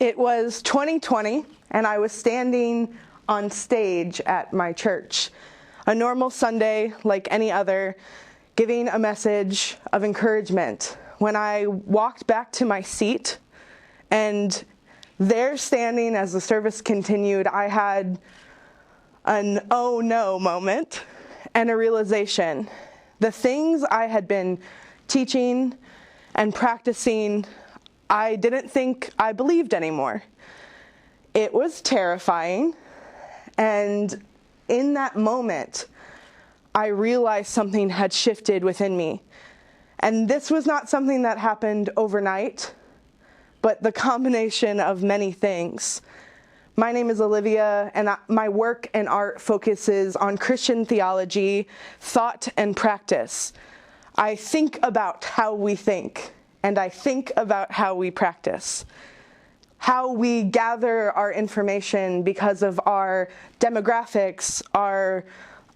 It was 2020, and I was standing on stage at my church. A normal Sunday, like any other, giving a message of encouragement. When I walked back to my seat, and there standing as the service continued, I had an oh no moment and a realization. The things I had been teaching and practicing, I didn't think I believed anymore. It was terrifying, and in that moment, I realized something had shifted within me. And this was not something that happened overnight, but the combination of many things. My name is Olivia, and my work and art focuses on Christian theology, thought, and practice. I think about how we think, and I think about how we practice. How we gather our information because of our demographics, our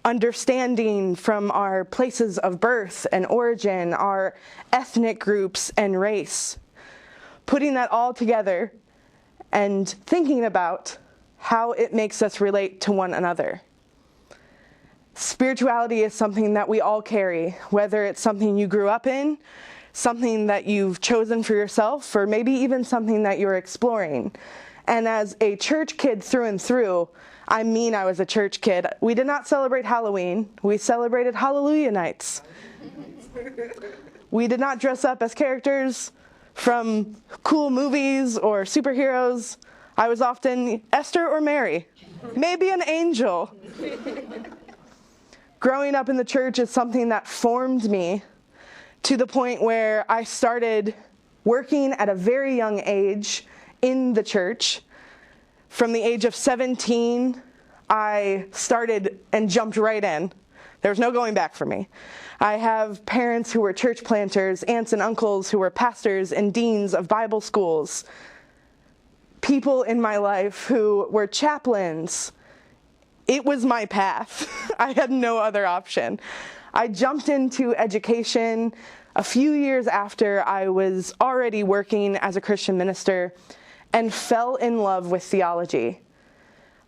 understanding from our places of birth and origin, our ethnic groups and race. Putting that all together and thinking about how it makes us relate to one another. Spirituality is something that we all carry, whether it's something you grew up in, something that you've chosen for yourself, or maybe even something that you're exploring. And as a church kid through and through, I mean I was a church kid. We did not celebrate Halloween. We celebrated Hallelujah nights. We did not dress up as characters from cool movies or superheroes. I was often Esther or Mary, maybe an angel. Growing up in the church is something that formed me to the point where I started working at a very young age in the church. From the age of 17, I started and jumped right in. There was no going back for me. I have parents who were church planters, aunts and uncles who were pastors and deans of Bible schools, people in my life who were chaplains. It was my path. I had no other option. I jumped into education a few years after I was already working as a Christian minister and fell in love with theology.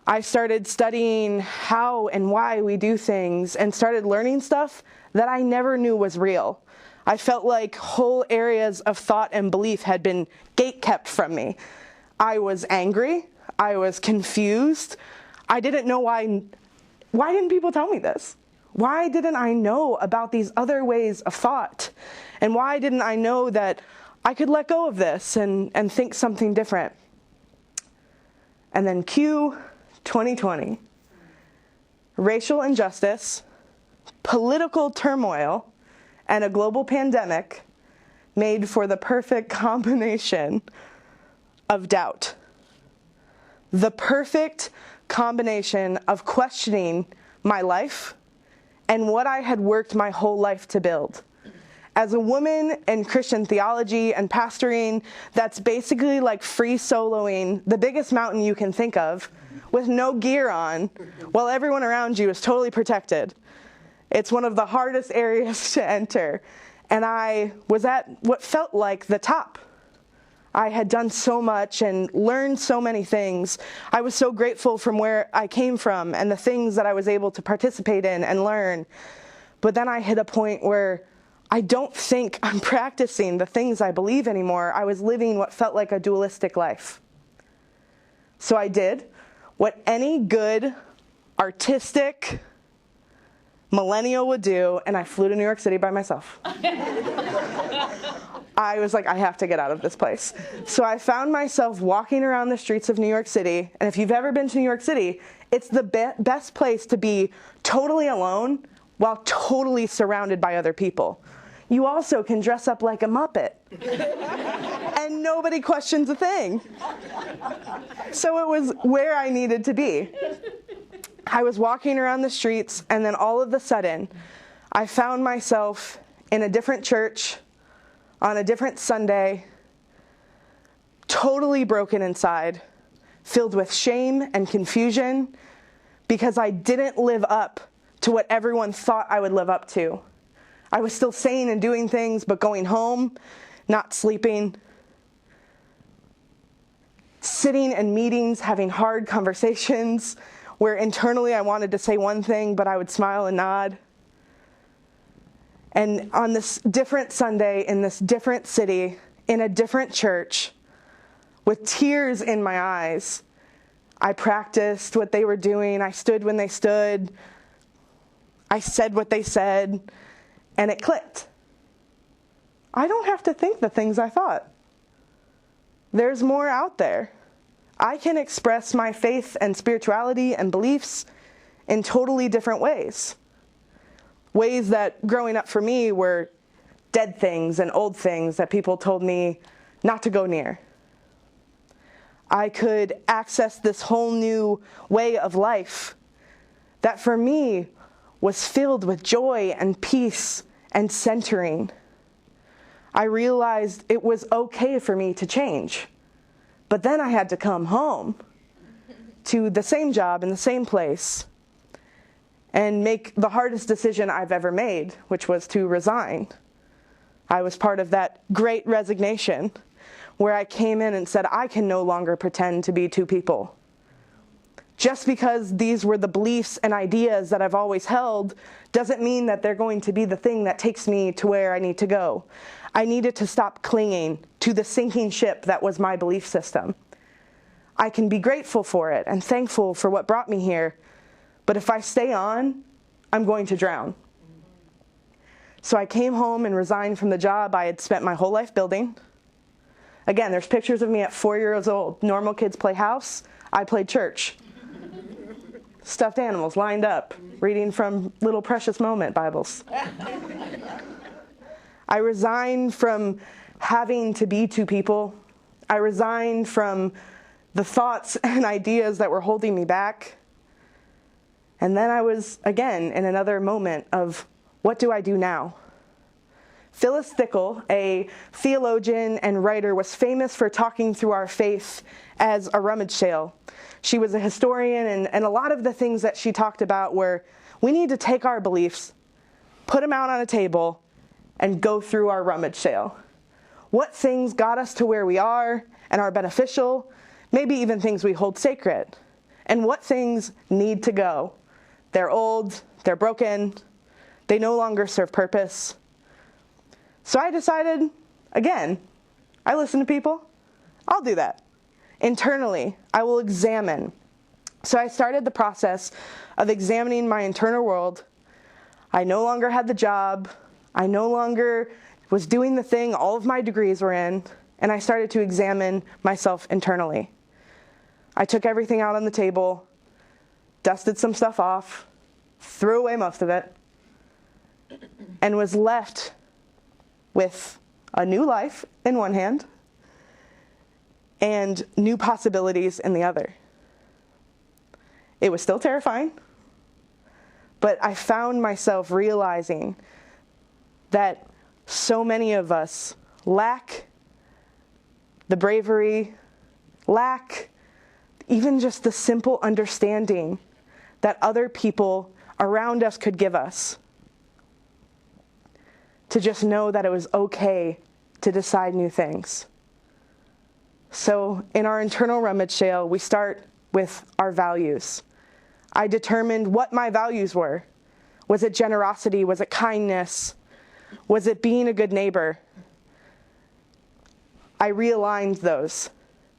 I started studying how and why we do things and started learning stuff that I never knew was real. I felt like whole areas of thought and belief had been gatekept from me. I was angry. I was confused. I didn't know why didn't people tell me this? Why didn't I know about these other ways of thought? And why didn't I know that I could let go of this and think something different? And then cue 2020. Racial injustice, political turmoil, and a global pandemic made for the perfect combination of doubt. The perfect combination of questioning my life and what I had worked my whole life to build. As a woman in Christian theology and pastoring, that's basically like free soloing the biggest mountain you can think of with no gear on while everyone around you is totally protected. It's one of the hardest areas to enter. And I was at what felt like the top. I had done so much and learned so many things. I was so grateful from where I came from and the things that I was able to participate in and learn. But then I hit a point where I don't think I'm practicing the things I believe anymore. I was living what felt like a dualistic life. So I did what any good, artistic millennial would do, and I flew to New York City by myself. I was like, I have to get out of this place. So I found myself walking around the streets of New York City, and if you've ever been to New York City, it's the best place to be totally alone while totally surrounded by other people. You also can dress up like a Muppet, and nobody questions a thing. So it was where I needed to be. I was walking around the streets, and then all of a sudden, I found myself in a different church, on a different Sunday, totally broken inside, filled with shame and confusion, because I didn't live up to what everyone thought I would live up to. I was still saying and doing things, but going home, not sleeping. sitting in meetings, having hard conversations where internally I wanted to say one thing, but I would smile and nod. And on this different Sunday, in this different city, in a different church, with tears in my eyes, I practiced what they were doing. I stood when they stood. I said what they said, and it clicked. I don't have to think the things I thought. There's more out there. I can express my faith and spirituality and beliefs in totally different ways. Ways that growing up for me were dead things and old things that people told me not to go near. I could access this whole new way of life that for me was filled with joy and peace and centering. I realized it was okay for me to change. But then I had to come home to the same job in the same place and make the hardest decision I've ever made, which was to resign. I was part of that great resignation where I came in and said, I can no longer pretend to be two people. Just because these were the beliefs and ideas that I've always held doesn't mean that they're going to be the thing that takes me to where I need to go. I needed to stop clinging to the sinking ship that was my belief system. I can be grateful for it and thankful for what brought me here, but if I stay on, I'm going to drown. So I came home and resigned from the job I had spent my whole life building. Again, there's pictures of me at 4 years old. Normal kids play house. I played church. Stuffed animals lined up, reading from Little Precious Moment Bibles. I resigned from having to be two people. I resigned from the thoughts and ideas that were holding me back. And then I was, again, in another moment of, what do I do now? Phyllis Thickle, a theologian and writer, was famous for talking through our faith as a rummage sale. She was a historian, and a lot of the things that she talked about were, we need to take our beliefs, put them out on a table, and go through our rummage sale. What things got us to where we are and are beneficial, maybe even things we hold sacred, and what things need to go. They're old, they're broken, they no longer serve purpose. So I decided, again, I listen to people, I'll do that. Internally, I will examine. So I started the process of examining my internal world. I no longer had the job. I no longer was doing the thing all of my degrees were in, and I started to examine myself internally. I took everything out on the table, dusted some stuff off, threw away most of it, and was left with a new life in one hand and new possibilities in the other. It was still terrifying, but I found myself realizing that so many of us lack the bravery, lack even just the simple understanding that other people around us could give us, to just know that it was okay to decide new things. So in our internal rummage sale, we start with our values. I determined what my values were. Was it generosity? Was it kindness? Was it being a good neighbor? I realigned those.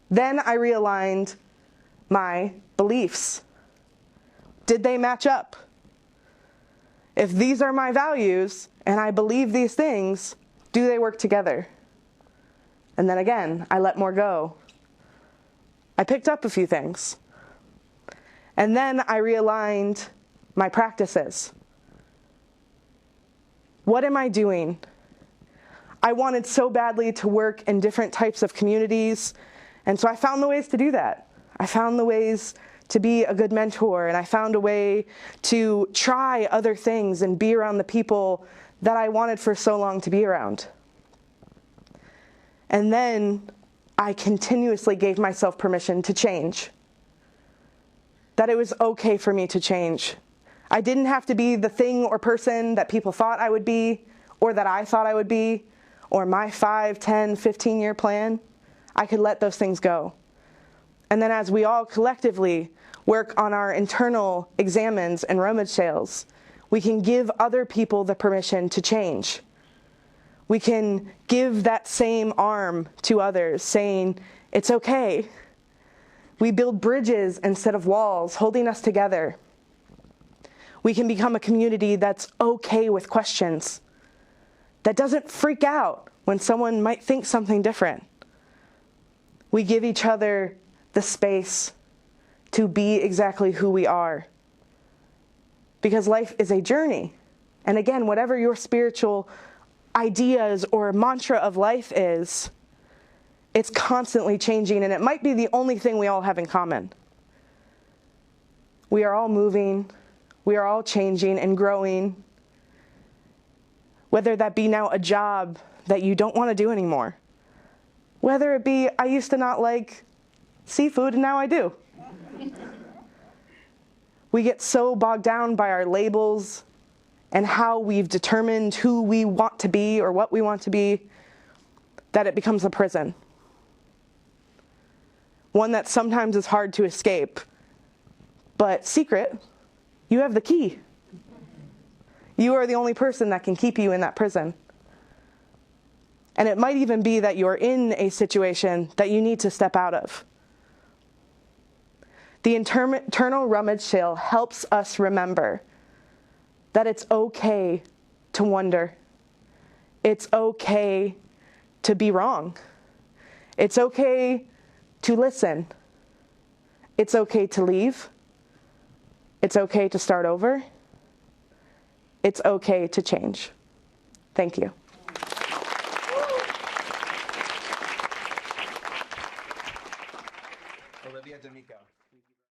Then I realigned my beliefs. Did they match up? If these are my values and I believe these things, do they work together? And then again, I let more go. I picked up a few things. And then I realigned my practices. What am I doing? I wanted so badly to work in different types of communities, and so I found the ways to do that. I found the ways to be a good mentor, and I found a way to try other things and be around the people that I wanted for so long to be around. And then I continuously gave myself permission to change. That it was okay for me to change. I didn't have to be the thing or person that people thought I would be, or that I thought I would be, or my 5, 10, 15-year plan. I could let those things go. And then as we all collectively work on our internal examines and rummage sales, we can give other people the permission to change. We can give that same arm to others, saying, it's okay. We build bridges instead of walls, holding us together. We can become a community that's okay with questions, that doesn't freak out when someone might think something different. We give each other the space to be exactly who we are. Because life is a journey. And again, whatever your spiritual ideas or mantra of life is, it's constantly changing, and it might be the only thing we all have in common. We are all moving, we are all changing and growing, whether that be now a job that you don't want to do anymore, whether it be I used to not like seafood and now I do. We get so bogged down by our labels and how we've determined who we want to be or what we want to be, that it becomes a prison. One that sometimes is hard to escape. But secret, you have the key. You are the only person that can keep you in that prison. And it might even be that you're in a situation that you need to step out of. The internal rummage sale helps us remember that it's okay to wonder. It's okay to be wrong. It's okay to listen. It's okay to leave. It's okay to start over. It's okay to change. Thank you. Olivia D'Amico.